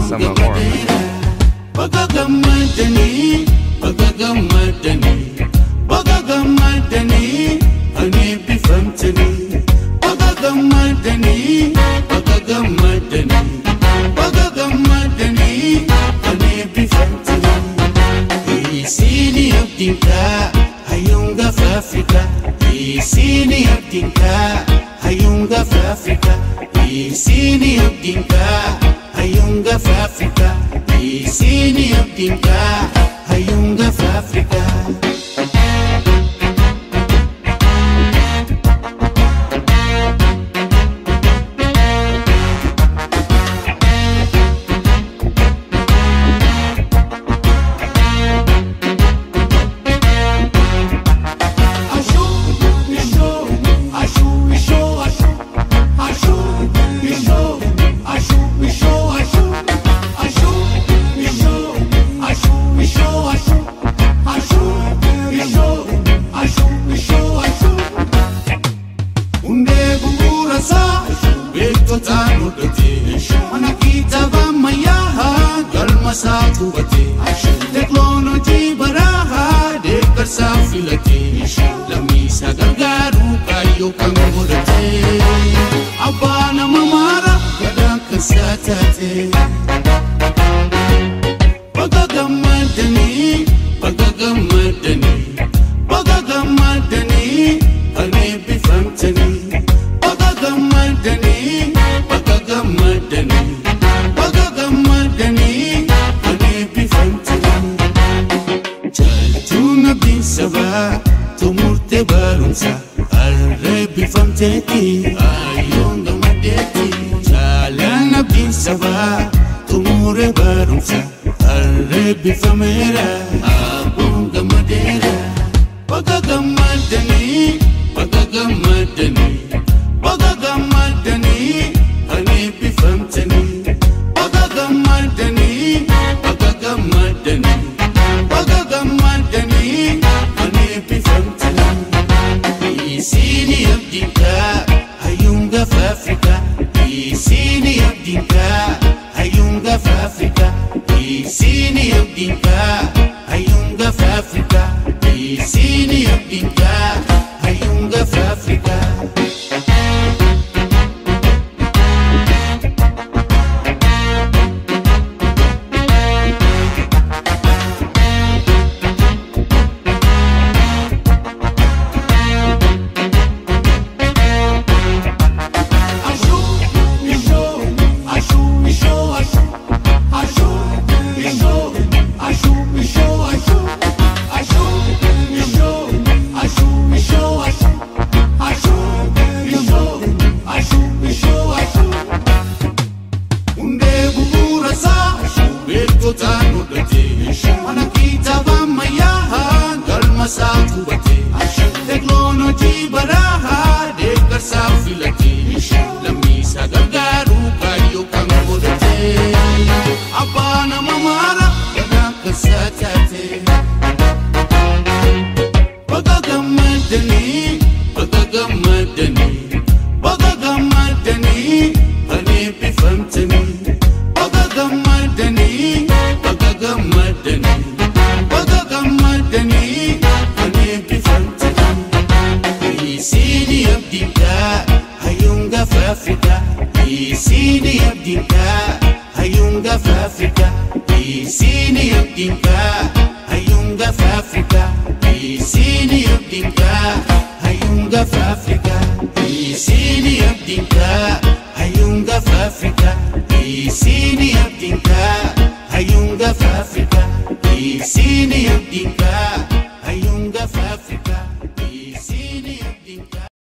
some of more. Bagagamadani, Bagagamadani, Anebi Famtani, Bagagamadani, Anebi Famtani. Isini Abdinka, Hayunga for Africa. Isini Abdinka, Hayunga for Africa. Isini Abdinka, Hayunga for Africa. Isini Abdinka, Hayunga for Africa. Teknologi baraha dekar safilate lamisa gargaru kayo kangurate abana mamara kadang kesatate Bagagamadani, Anebi Famtani, Bagagamadani, Anebi Famtani. Jaltuna bin Saba, tumurte barumsa, Arebi Famteti, Ayonga Madeti. Jalana bin Saba, tumure barumsa, Arebi Famera, Abunga Madera. Bagagamadani, Anebi Famtani, Bagagamadani, Anebi Famtani. Isini Abdinka, Hayunga for Africa. Isini Abdinka, Hayunga for Africa. Isini Abdinka, Hayunga for Africa. Isini Abdinka, Hayunga for Africa. Teknologi baraha dekar safilate lamisa gargaru kayo kangurate abana mamara kadang kesatate Bagagamadani, Anebi Famtani, Bagagamadani, Anebi Famtani. Isini Abdinka, Hayunga for Africa. Isini Abdinka, Hayunga for Africa. Isini Abdinka, Hayunga for Africa. Isini Abdinka, Hayunga for Africa. Isini Abdinka, Hayunga for Africa. Isini Abdinka, Hayunga for Africa. Isini Abdinka.